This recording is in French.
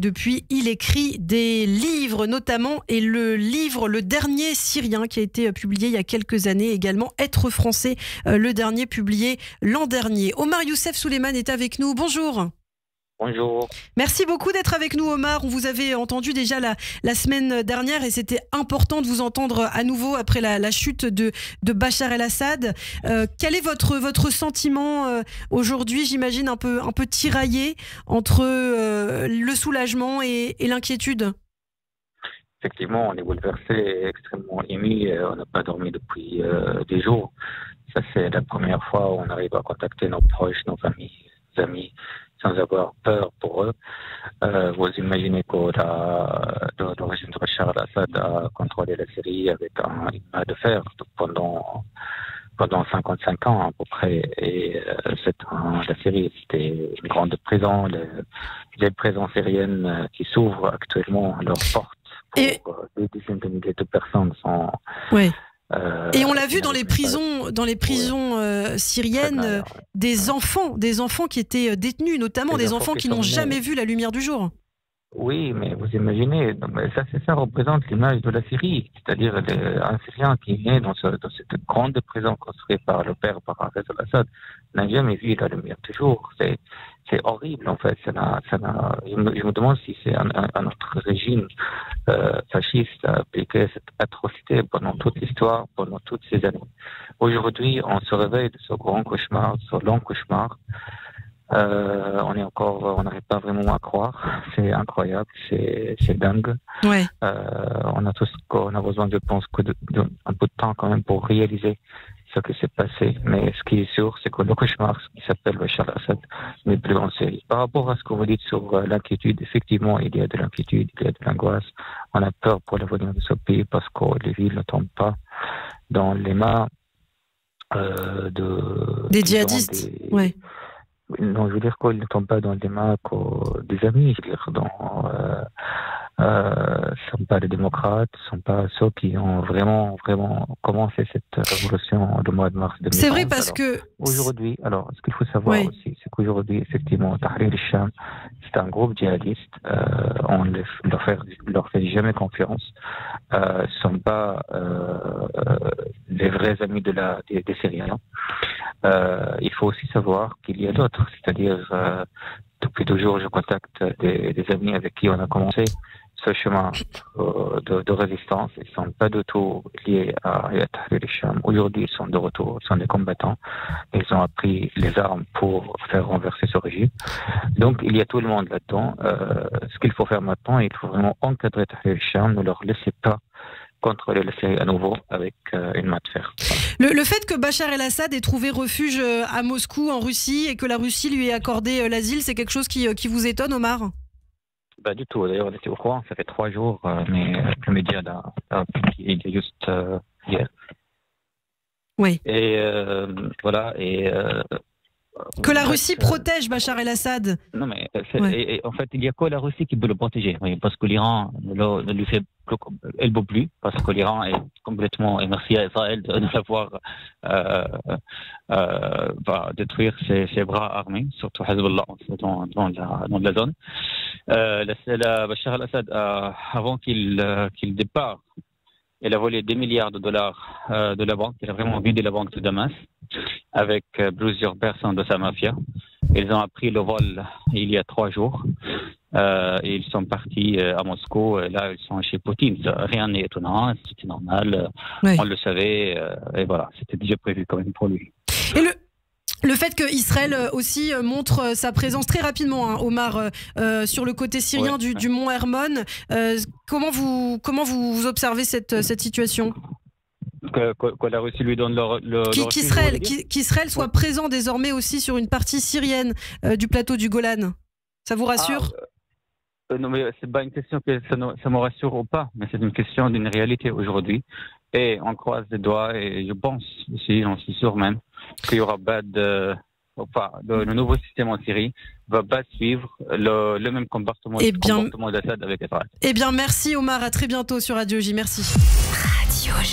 Depuis, il écrit des livres notamment, et le dernier syrien qui a été publié il y a quelques années également, Être français, le dernier publié l'an dernier. Omar Youssef Souleiman est avec nous. Bonjour. Bonjour. Merci beaucoup d'être avec nous, Omar. On vous avait entendu déjà la semaine dernière et c'était important de vous entendre à nouveau après la chute de Bachar el-Assad. Quel est votre sentiment aujourd'hui, j'imagine un peu tiraillé entre le soulagement et l'inquiétude? Effectivement, on est bouleversé, extrêmement ému. On n'a pas dormi depuis des jours. Ça, c'est la première fois où on arrive à contacter nos proches, nos familles, nos amis, sans avoir peur pour eux. Vous imaginez que le régime de Bachar el-Assad a contrôlé la Syrie avec une main de fer pendant 55 ans à peu près. Et la Syrie, c'était une grande prison. Les prisons syriennes qui s'ouvrent actuellement à leurs portes pour des dizaines de milliers de personnes sont... Oui. Et on l'a vu dans les prisons syriennes, des enfants qui étaient détenus, notamment des enfants qui n'ont jamais vu la lumière du jour. Oui, mais vous imaginez, ça représente l'image de la Syrie, c'est-à-dire un Syrien qui est né dans cette grande prison construite par le père, par Hafez al-Assad, n'a jamais vu la lumière du jour. C'est horrible, en fait. Je me demande si c'est un autre régime fasciste a appliqué cette atrocité pendant toute l'histoire, pendant toutes ces années. Aujourd'hui, on se réveille de ce grand cauchemar, de ce long cauchemar. On n'arrive pas vraiment à croire. C'est incroyable, c'est dingue. Ouais. On a besoin, je pense, d'un peu de temps quand même pour réaliser ce qui s'est passé. Mais ce qui est sûr, c'est que le cauchemar, ce qui s'appelle Bachar el-Assad, n'est plus en série. Par rapport à ce que vous dites sur l'inquiétude, effectivement, il y a de l'inquiétude, il y a de l'angoisse. On a peur pour l'avenir de ce pays parce que les villes ne tombent pas dans les mains des djihadistes. Ouais. Non, je veux dire qu'ils ne tombent pas dans les mains des amis. Je veux dire, ce ne sont pas les démocrates, ce ne sont pas ceux qui ont vraiment commencé cette révolution le mois de mars 2011. C'est vrai parce que... Aujourd'hui, ce qu'il faut savoir aussi, c'est qu'aujourd'hui, effectivement, Tahrir al-Sham, c'est un groupe djihadiste. On ne leur fait jamais confiance. Ce ne sont pas les vrais amis des Syriens. Il faut aussi savoir qu'il y a d'autres, c'est-à-dire depuis toujours je contacte des amis avec qui on a commencé ce chemin de résistance. Ils ne sont pas du tout liés à Tahrir al-Sham. Aujourd'hui, ils sont de retour, ils sont des combattants. Ils ont appris les armes pour faire renverser ce régime. Donc, il y a tout le monde là-dedans. Ce qu'il faut faire maintenant, il faut vraiment encadrer Tahrir al-Sham, ne leur laissez pas contrôler la Syrie à nouveau avec une main de fer. Le fait que Bachar el-Assad ait trouvé refuge à Moscou, en Russie, et que la Russie lui ait accordé l'asile, c'est quelque chose qui vous étonne, Omar? Pas du tout. D'ailleurs, on était au courant, ça fait 3 jours, mais le média a publié juste hier. Oui. Et voilà, que la Russie protège Bachar el-Assad. Non, mais en fait, il n'y a que la Russie qui peut le protéger, parce que l'Iran ne lui fait elle ne peut plus, parce que l'Iran est complètement, et merci à Israël de l'avoir détruire ses bras armés, surtout Hezbollah dans la zone. Bachar el-Assad, avant qu'il départ, il a volé des milliards de dollars de la banque. Il a vraiment vidé la banque de Damas avec plusieurs personnes de sa mafia. Ils ont appris le vol il y a 3 jours. Et ils sont partis à Moscou. Et là, ils sont chez Poutine. Rien n'est étonnant. C'était normal. On le savait. Et voilà, c'était déjà prévu quand même pour lui. Et le fait qu'Israël aussi montre sa présence très rapidement, hein, Omar, sur le côté syrien du mont Hermon, comment vous observez cette situation? Que la Russie lui donne qu'Israël soit présent désormais aussi sur une partie syrienne du plateau du Golan. Ça vous rassure? Non, mais c'est pas une question que ça me rassure ou pas, mais c'est une question d'une réalité aujourd'hui. Et on croise les doigts et je pense, j'en suis sûr même, qu'il y aura pas le nouveau système en Syrie va pas suivre le même comportement d'Assad avec Israël. Eh bien, merci Omar, à très bientôt sur Radio J. Merci. Radio J.